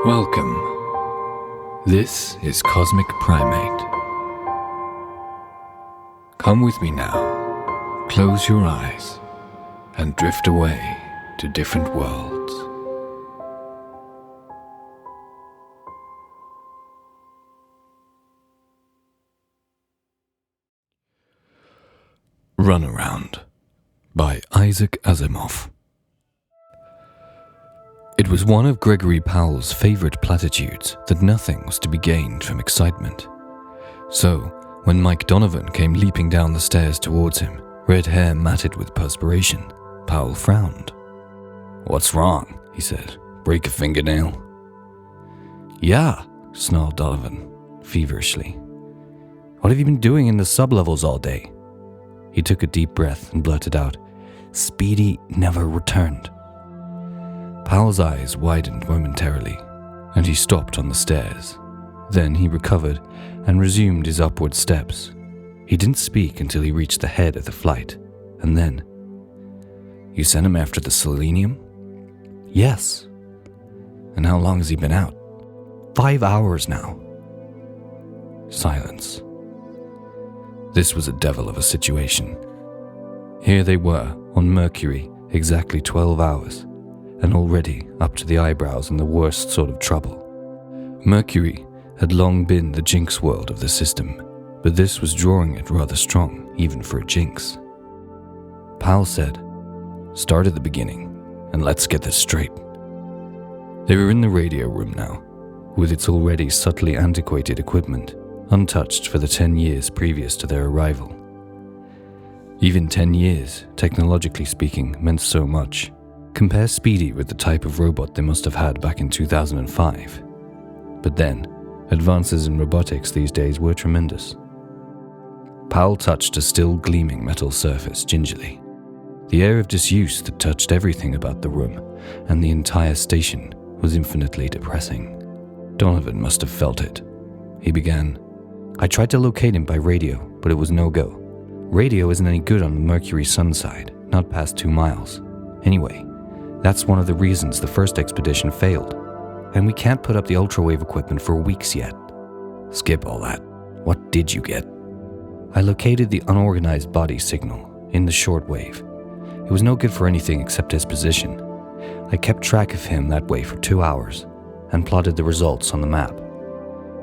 Welcome. This is Cosmic Primate. Come with me now. Close your eyes and drift away to different worlds. Runaround by Isaac Asimov. It was one of Gregory Powell's favorite platitudes that nothing was to be gained from excitement. So, when Mike Donovan came leaping down the stairs towards him, red hair matted with perspiration, Powell frowned. "What's wrong?" he said. "Break a fingernail?" "Yeah," snarled Donovan, feverishly. "What have you been doing in the sublevels all day?" He took a deep breath and blurted out, "Speedy never returned." Powell's eyes widened momentarily, and he stopped on the stairs. Then he recovered and resumed his upward steps. He didn't speak until he reached the head of the flight, and then, "You sent him after the selenium?" "Yes." "And how long has he been out?" 5 hours now." Silence. This was a devil of a situation. Here they were, on Mercury, exactly 12 hours, and already up to the eyebrows in the worst sort of trouble. Mercury had long been the jinx world of the system, but this was drawing it rather strong, even for a jinx. Powell said, "Start at the beginning, and let's get this straight." They were in the radio room now, with its already subtly antiquated equipment, untouched for the 10 years previous to their arrival. Even 10 years, technologically speaking, meant so much. Compare Speedy with the type of robot they must have had back in 2005. But then, advances in robotics these days were tremendous. Powell touched a still gleaming metal surface gingerly. The air of disuse that touched everything about the room and the entire station was infinitely depressing. Donovan must have felt it. He began, "I tried to locate him by radio, but it was no go. Radio isn't any good on the Mercury sun side, not past 2 miles. Anyway, that's one of the reasons the first expedition failed. And we can't put up the ultrawave equipment for weeks yet." "Skip all that. What did you get?" "I located the unorganized body signal in the shortwave. It was no good for anything except his position. I kept track of him that way for 2 hours and plotted the results on the map."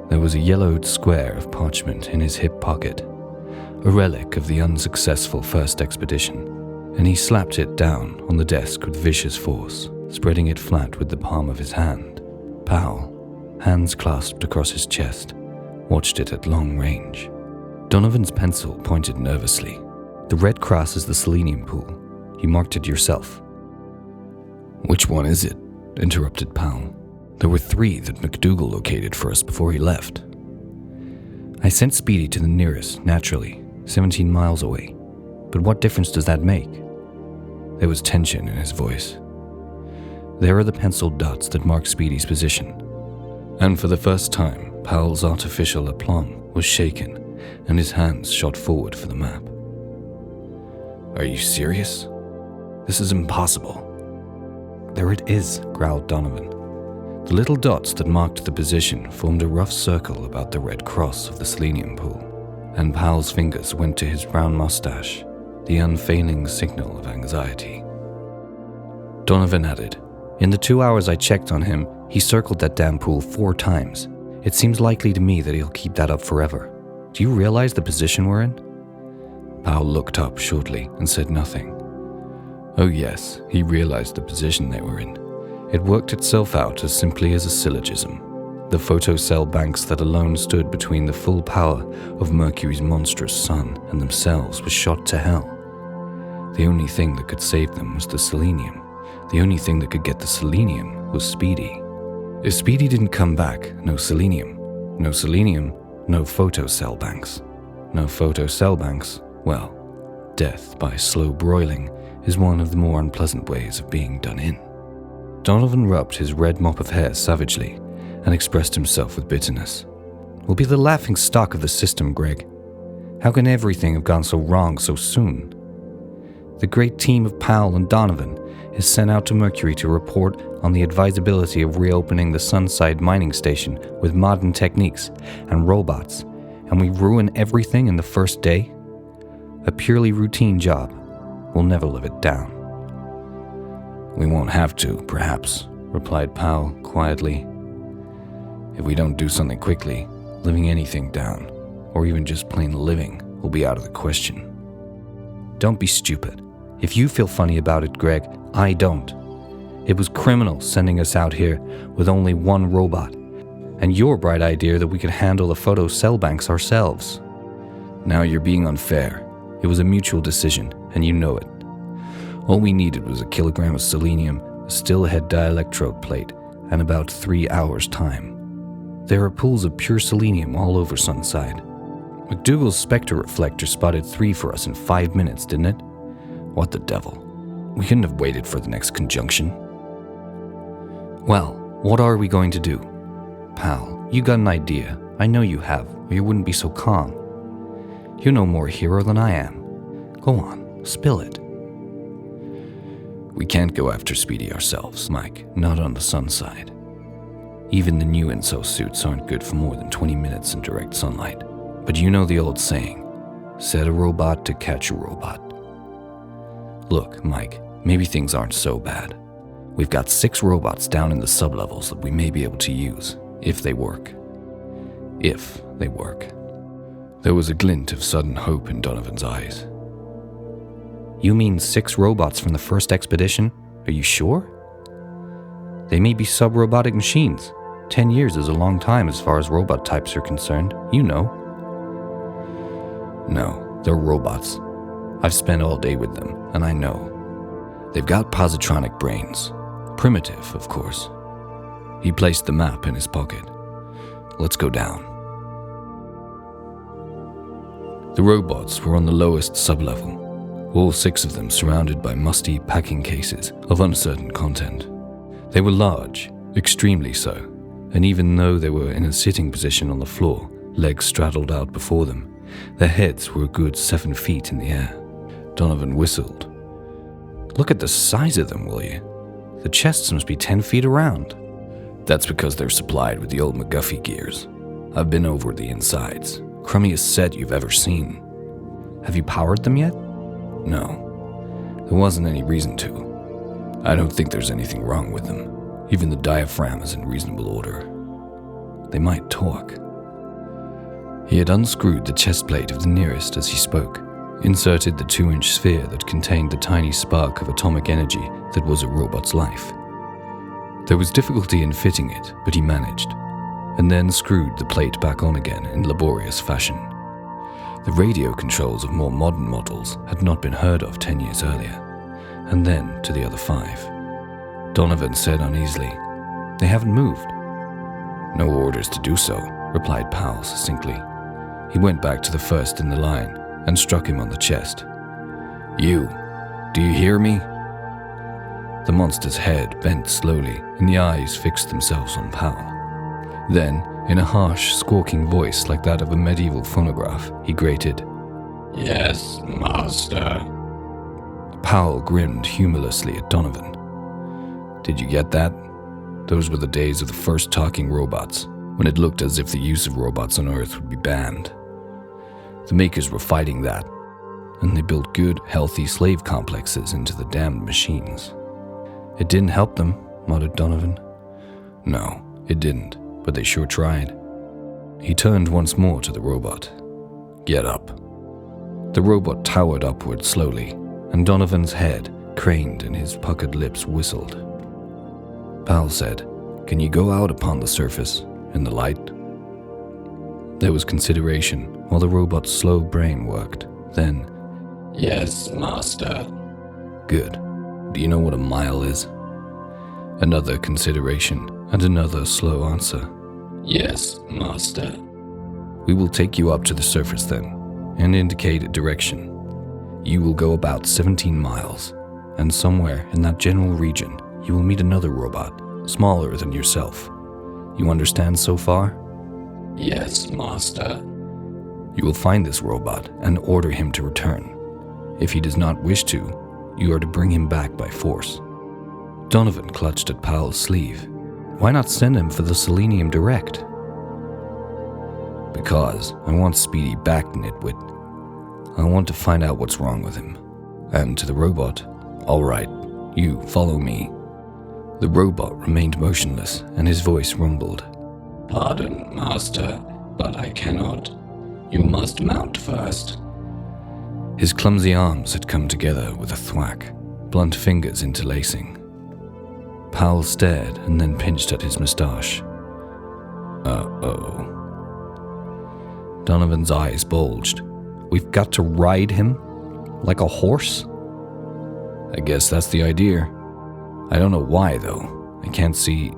There was a yellowed square of parchment in his hip pocket, a relic of the unsuccessful first expedition, and he slapped it down on the desk with vicious force, spreading it flat with the palm of his hand. Powell, hands clasped across his chest, watched it at long range. Donovan's pencil pointed nervously. "The red cross is the selenium pool. You marked it yourself." "Which one is it?" interrupted Powell. "There were 3 that McDougal located for us before he left." "I sent Speedy to the nearest, naturally, 17 miles away. But what difference does that make?" There was tension in his voice. "There are the penciled dots that mark Speedy's position." And for the first time, Powell's artificial aplomb was shaken, and his hands shot forward for the map. "Are you serious? This is impossible." "There it is," growled Donovan. The little dots that marked the position formed a rough circle about the red cross of the selenium pool, and Powell's fingers went to his brown mustache, the unfailing signal of anxiety. Donovan added, "In the 2 hours I checked on him, he circled that damn pool 4 times. It seems likely to me that he'll keep that up forever. Do you realize the position we're in?" Powell looked up shortly and said nothing. Oh yes, he realized the position they were in. It worked itself out as simply as a syllogism. The photocell banks that alone stood between the full power of Mercury's monstrous sun and themselves was shot to hell. The only thing that could save them was the selenium. The only thing that could get the selenium was Speedy. If Speedy didn't come back, no selenium. No selenium, no photocell banks. No photocell banks, well, death by slow broiling is one of the more unpleasant ways of being done in. Donovan rubbed his red mop of hair savagely and expressed himself with bitterness. "We'll be the laughing stock of the system, Greg. How can everything have gone so wrong so soon?" the great team of Powell and Donovan is sent out to Mercury to report on the advisability of reopening the Sunside mining station with modern techniques and robots, and we ruin everything in the first day? A purely routine job. We'll never live it down. We won't have to, perhaps, replied Powell quietly. If we don't do something quickly, living anything down, or even just plain living, will be out of the question. Don't be stupid. If you feel funny about it, Greg, I don't. It was criminal sending us out here with only one robot, and your bright idea that we could handle the photo cell banks ourselves. Now you're being unfair. It was a mutual decision, and you know it. All we needed was a kilogram of selenium, a stillhead dielectrode plate, and about 3 hours' time. There are pools of pure selenium all over Sunside. McDougal's Spectre reflector spotted 3 for us in 5 minutes, didn't it? What the devil? We couldn't have waited for the next conjunction. Well, what are we going to do? Pal, you got an idea. I know you have, or you wouldn't be so calm. You're no more a hero than I am. Go on, spill it. We can't go after Speedy ourselves, Mike, not on the Sunside. Even the new Enso suits aren't good for more than 20 minutes in direct sunlight. But you know the old saying, set a robot to catch a robot. Look, Mike, maybe things aren't so bad. We've got 6 robots down in the sublevels that we may be able to use, if they work. If they work. There was a glint of sudden hope in Donovan's eyes. You mean 6 robots from the first expedition? Are you sure? They may be sub-robotic machines. 10 years is a long time as far as robot types are concerned, you know. No, they're robots. I've spent all day with them, and I know. They've got positronic brains. Primitive, of course. He placed the map in his pocket. Let's go down. The robots were on the lowest sublevel, all 6 of them surrounded by musty packing cases of uncertain content. They were large, extremely so, and even though they were in a sitting position on the floor, legs straddled out before them, their heads were a good 7 feet in the air. Donovan whistled. Look at the size of them, will you? The chests must be 10 feet around. That's because they're supplied with the old McGuffey gears. I've been over the insides. Crummiest set you've ever seen. Have you powered them yet? No. There wasn't any reason to. I don't think there's anything wrong with them. Even the diaphragm is in reasonable order. They might talk. He had unscrewed the chest plate of the nearest as he spoke, inserted the 2-inch sphere that contained the tiny spark of atomic energy that was a robot's life. There was difficulty in fitting it, but he managed, and then screwed the plate back on again in laborious fashion. The radio controls of more modern models had not been heard of 10 years earlier, and then to the other 5. Donovan said uneasily, "They haven't moved." "No orders to do so," replied Powell succinctly. He went back to the first in the line and struck him on the chest. "You, do you hear me?" The monster's head bent slowly and the eyes fixed themselves on Powell. Then, in a harsh, squawking voice like that of a medieval phonograph, he grated, "Yes, master." Powell grinned humorlessly at Donovan. "Did you get that? Those were the days of the first talking robots, when it looked as if the use of robots on Earth would be banned. The makers were fighting that, and they built good, healthy slave complexes into the damned machines." "It didn't help them," muttered Donovan. "No, it didn't, but they sure tried." He turned once more to the robot. "Get up." The robot towered upward slowly, and Donovan's head craned and his puckered lips whistled. Powell said, "Can you go out upon the surface, in the light?" There was consideration while the robot's slow brain worked. Then, "Yes, master." "Good. Do you know what a mile is?" Another consideration and another slow answer. "Yes, master." "We will take you up to the surface then, and indicate a direction. You will go about 17 miles, and somewhere in that general region you will meet another robot, smaller than yourself. You understand so far?" "Yes, master." "You will find this robot and order him to return. If he does not wish to, You are to bring him back by force." Donovan clutched at Powell's sleeve. "Why not send him for the selenium direct?" "Because I want Speedy back, nitwit. I want to find out what's wrong with him." And to the robot, "All right, you follow me." The robot remained motionless, and his voice rumbled. "Pardon, Master, but I cannot. You must mount first." His clumsy arms had come together with a thwack, blunt fingers interlacing. Powell stared and then pinched at his moustache. Uh-oh. Donovan's eyes bulged. "We've got to ride him? Like a horse?" "I guess that's the idea. I don't know why, though. I can't see...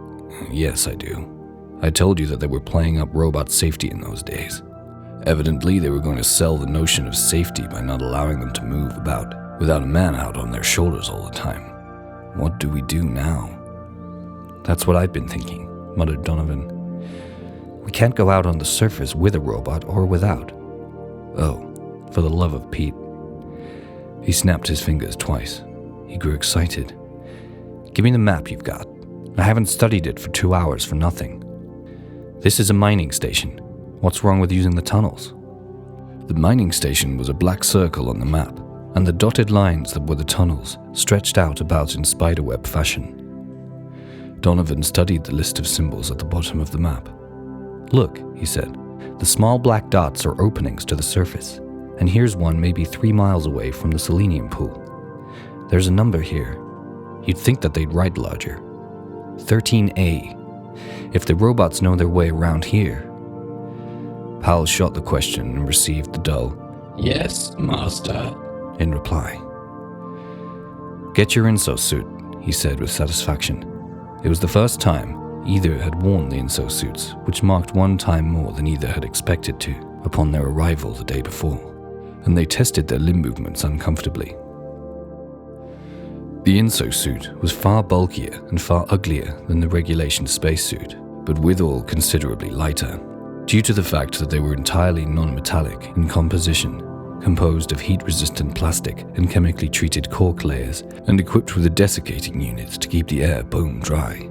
Yes, I do. I told you that they were playing up robot safety in those days. Evidently, they were going to sell the notion of safety by not allowing them to move about without a man out on their shoulders all the time. What do we do now?" "That's what I've been thinking," muttered Donovan. "We can't go out on the surface with a robot or without. Oh, for the love of Pete." He snapped his fingers twice. He grew excited. "Give me the map you've got. I haven't studied it for 2 hours for nothing. This is a mining station. What's wrong with using the tunnels?" The mining station was a black circle on the map, and the dotted lines that were the tunnels stretched out about in spiderweb fashion. Donovan studied the list of symbols at the bottom of the map. "Look," he said, "the small black dots are openings to the surface, and here's one maybe 3 miles away from the selenium pool. There's a number here. You'd think that they'd write larger. 13A. If the robots know their way around here." Powell shot the question and received the dull, "Yes, Master," in reply. "Get your inso suit," he said with satisfaction. It was the first time either had worn the inso suits, which marked one time more than either had expected to upon their arrival the day before, and they tested their limb movements uncomfortably. The inso suit was far bulkier and far uglier than the regulation spacesuit, but withal considerably lighter, due to the fact that they were entirely non-metallic in composition, composed of heat-resistant plastic and chemically treated cork layers, and equipped with a desiccating unit to keep the air bone dry.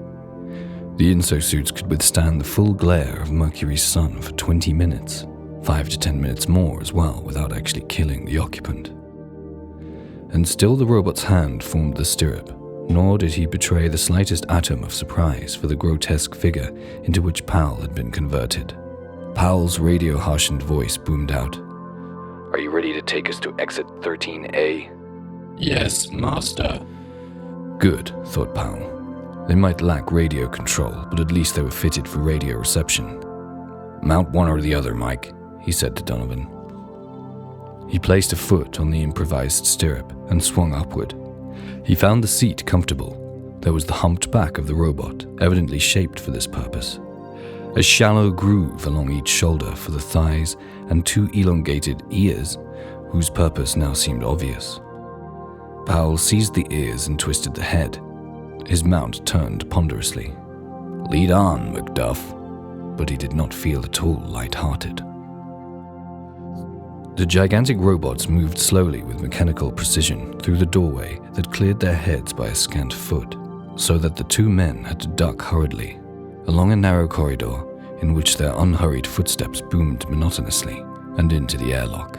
The inso-suits could withstand the full glare of Mercury's sun for 20 minutes, 5 to 10 minutes more as well, without actually killing the occupant. And still the robot's hand formed the stirrup, nor did he betray the slightest atom of surprise for the grotesque figure into which Powell had been converted. Powell's radio-harshened voice boomed out. "Are you ready to take us to exit 13A?" "Yes, Master." Good, thought Powell. They might lack radio control, but at least they were fitted for radio reception. "Mount one or the other, Mike," he said to Donovan. He placed a foot on the improvised stirrup and swung upward. He found the seat comfortable. There was the humped back of the robot, evidently shaped for this purpose. A shallow groove along each shoulder for the thighs, and 2 elongated ears, whose purpose now seemed obvious. Powell seized the ears and twisted the head. His mount turned ponderously. "Lead on, Macduff," but he did not feel at all light-hearted. The gigantic robots moved slowly with mechanical precision through the doorway that cleared their heads by a scant foot, so that the 2 men had to duck hurriedly, along a narrow corridor in which their unhurried footsteps boomed monotonously, and into the airlock.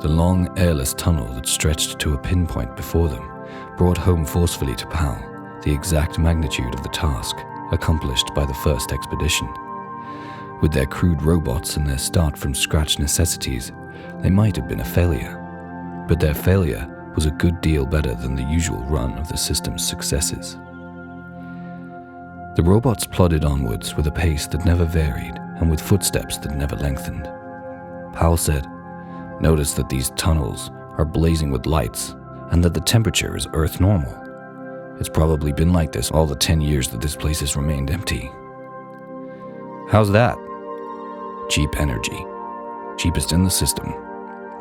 The long, airless tunnel that stretched to a pinpoint before them brought home forcefully to Powell the exact magnitude of the task accomplished by the first expedition. With their crude robots and their start-from-scratch necessities, they might have been a failure, but their failure was a good deal better than the usual run of the system's successes. The robots plodded onwards with a pace that never varied and with footsteps that never lengthened. Powell said, "Notice that these tunnels are blazing with lights and that the temperature is Earth normal. It's probably been like this all the 10 years that this place has remained empty." "How's that?" "Cheap energy. Cheapest in the system.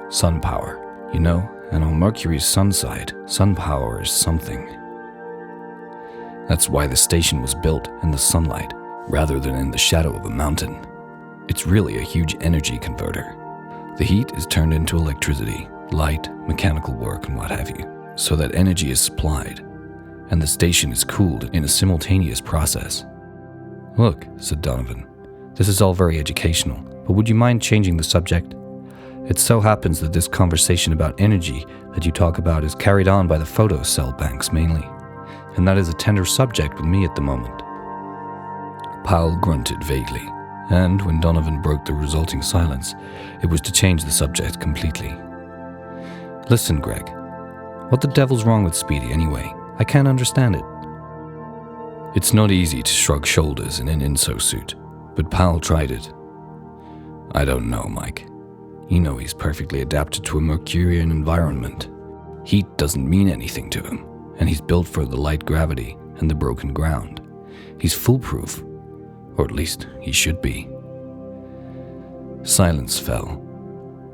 Sun power, you know, and on Mercury's sun side, sun power is something. That's why the station was built in the sunlight rather than in the shadow of a mountain. It's really a huge energy converter. The heat is turned into electricity, light, mechanical work, and what have you, so that energy is supplied, and the station is cooled in a simultaneous process. Look, said Donovan, this is all very educational, but would you mind changing the subject? It so happens that this conversation about energy that you talk about is carried on by the photocell banks mainly, and that is a tender subject with me at the moment. Powell grunted vaguely, and when Donovan broke the resulting silence, it was to change the subject completely. Listen, Greg, what the devil's wrong with Speedy anyway? I can't understand it. It's not easy to shrug shoulders in an inso suit, but Powell tried it. I don't know, Mike. You know he's perfectly adapted to a Mercurian environment. Heat doesn't mean anything to him, and he's built for the light gravity and the broken ground. He's foolproof, or at least he should be. Silence fell.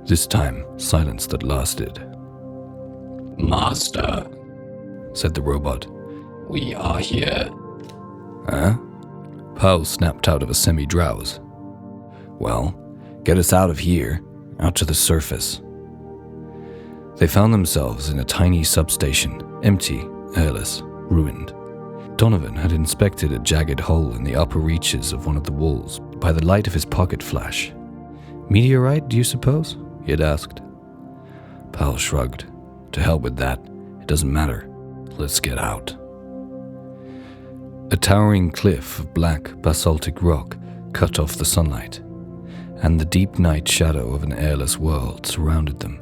This time, silence that lasted. Master, said the robot. we are here. Huh? Powell snapped out of a semi-drowse. Well, get us out of here, out to the surface. They found themselves in a tiny substation, empty, airless, ruined. Donovan had inspected a jagged hole in the upper reaches of one of the walls by the light of his pocket flash. Meteorite, do you suppose? He had asked. Powell shrugged. To hell with that. It doesn't matter. Let's get out. A towering cliff of black basaltic rock cut off the sunlight, and the deep night shadow of an airless world surrounded them.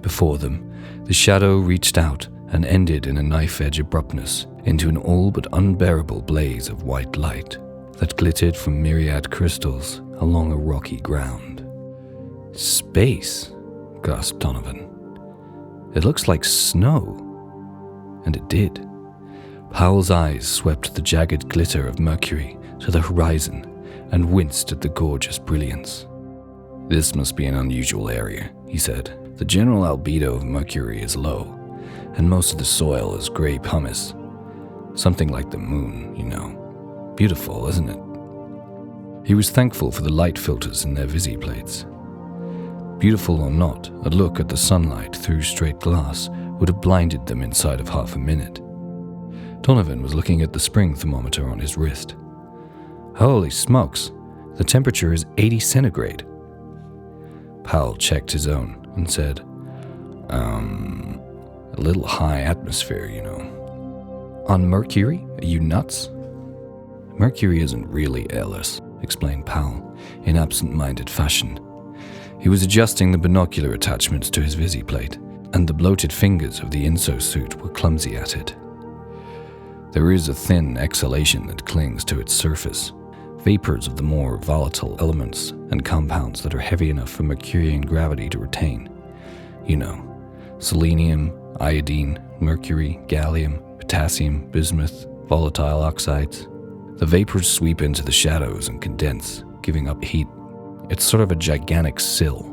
Before them, the shadow reached out and ended in a knife-edge abruptness into an all but unbearable blaze of white light that glittered from myriad crystals along a rocky ground. Space, gasped Donovan. It looks like snow. And it did. Powell's eyes swept the jagged glitter of Mercury to the horizon and winced at the gorgeous brilliance. This must be an unusual area, he said. The general albedo of Mercury is low, and most of the soil is gray pumice. Something like the moon, you know. Beautiful, isn't it? He was thankful for the light filters in their visiplates. Beautiful or not, a look at the sunlight through straight glass would have blinded them inside of half a minute. Donovan was looking at the spring thermometer on his wrist. Holy smokes, the temperature is 80 centigrade. Powell checked his own and said, a little high atmosphere, you know. On Mercury? Are you nuts? Mercury isn't really airless, explained Powell in absent-minded fashion. He was adjusting the binocular attachments to his visiplate, and the bloated fingers of the inso suit were clumsy at it. There is a thin exhalation that clings to its surface, vapors of the more volatile elements and compounds that are heavy enough for Mercurian gravity to retain. You know, selenium, iodine, mercury, gallium, potassium, bismuth, volatile oxides. The vapors sweep into the shadows and condense, giving up heat. It's sort of a gigantic sill.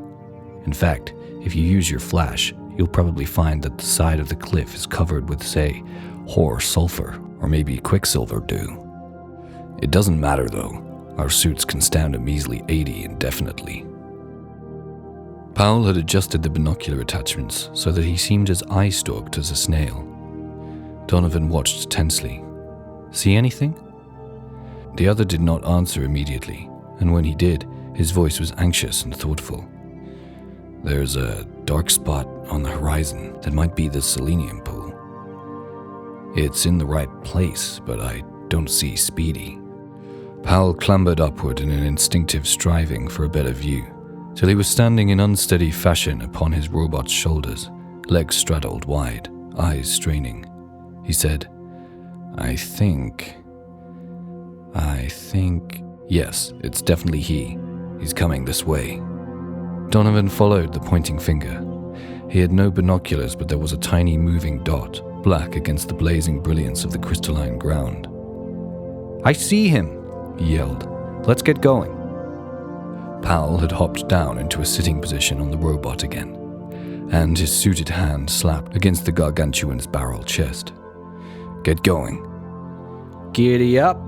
In fact, if you use your flash, you'll probably find that the side of the cliff is covered with, say, hoar sulfur, or maybe quicksilver dew. It doesn't matter though. Our suits can stand a measly 80 indefinitely. Powell had adjusted the binocular attachments so that he seemed as eye-stalked as a snail. Donovan watched tensely. See anything? The other did not answer immediately, and when he did, his voice was anxious and thoughtful. There's a dark spot on the horizon that might be the selenium pool. It's in the right place, but I don't see Speedy. Powell clambered upward in an instinctive striving for a better view, till he was standing in unsteady fashion upon his robot's shoulders, legs straddled wide, eyes straining. He said, I think... Yes, it's definitely he. He's coming this way. Donovan followed the pointing finger. He had no binoculars, but there was a tiny moving dot, black against the blazing brilliance of the crystalline ground. I see him, he yelled. Let's get going. Powell had hopped down into a sitting position on the robot again, and his suited hand slapped against the gargantuan's barrel chest. Get going. Giddy up,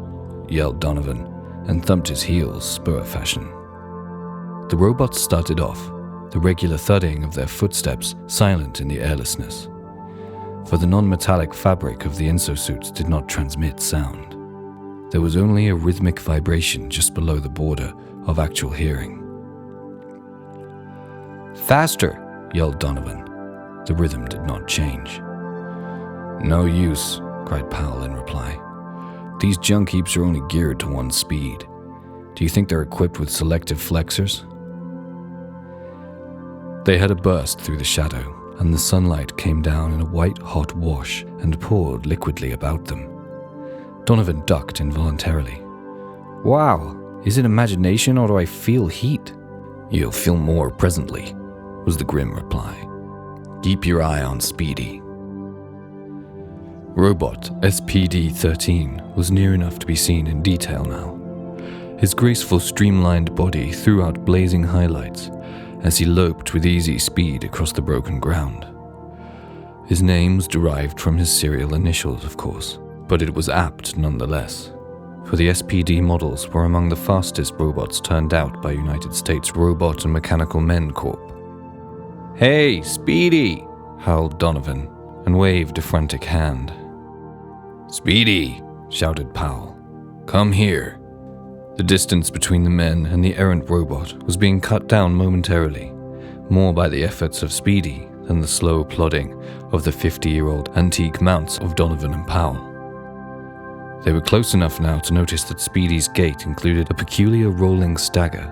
yelled Donovan, and thumped his heels spur fashion. The robot started off, the regular thudding of their footsteps silent in the airlessness. For the non-metallic fabric of the exosuits did not transmit sound. There was only a rhythmic vibration just below the border of actual hearing. "Faster!" yelled Donovan. The rhythm did not change. "No use," cried Powell in reply. "These junk heaps are only geared to one speed. Do you think they're equipped with selective flexors?" They had a burst through the shadow, and the sunlight came down in a white-hot wash and poured liquidly about them. Donovan ducked involuntarily. "Wow, is it imagination or do I feel heat?" "You'll feel more presently," was the grim reply. "Keep your eye on Speedy." Robot SPD-13 was near enough to be seen in detail now. His graceful streamlined body threw out blazing highlights as he loped with easy speed across the broken ground. His name was derived from his serial initials, of course, but it was apt nonetheless, for the SPD models were among the fastest robots turned out by United States Robot and Mechanical Men Corp. "Hey, Speedy!" howled Donovan, and waved a frantic hand. "Speedy!" shouted Powell. "Come here!" The distance between the men and the errant robot was being cut down momentarily, more by the efforts of Speedy than the slow plodding of the 50-year-old antique mounts of Donovan and Powell. They were close enough now to notice that Speedy's gait included a peculiar rolling stagger,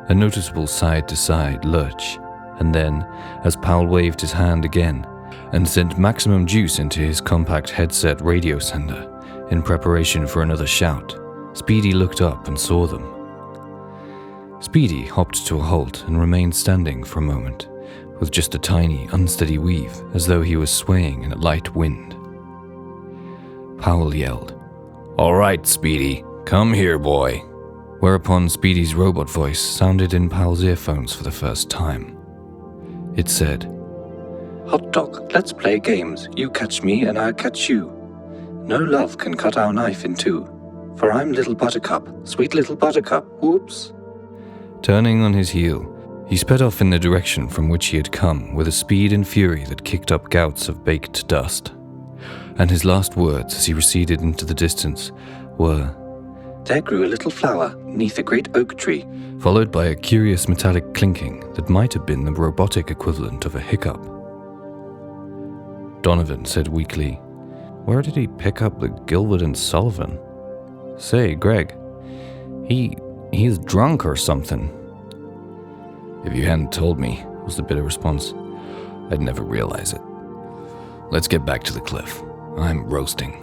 a noticeable side-to-side lurch, and then, as Powell waved his hand again and sent maximum juice into his compact headset radio sender in preparation for another shout, Speedy looked up and saw them. Speedy hopped to a halt and remained standing for a moment, with just a tiny, unsteady weave, as though he was swaying in a light wind. Powell yelled, "All right, Speedy, come here, boy," whereupon Speedy's robot voice sounded in Powell's earphones for the first time. It said, "Hot dog, let's play games. You catch me and I'll catch you. No love can cut our knife in two. For I'm little buttercup, sweet little buttercup, whoops." Turning on his heel, he sped off in the direction from which he had come with a speed and fury that kicked up gouts of baked dust. And his last words as he receded into the distance were, "There grew a little flower neath a great oak tree," followed by a curious metallic clinking that might have been the robotic equivalent of a hiccup. Donovan said weakly, "Where did he pick up the Gilbert and Sullivan? Say, Greg, he's drunk or something." "If you hadn't told me," was the bitter response, "I'd never realize it. Let's get back to the cliff. I'm roasting."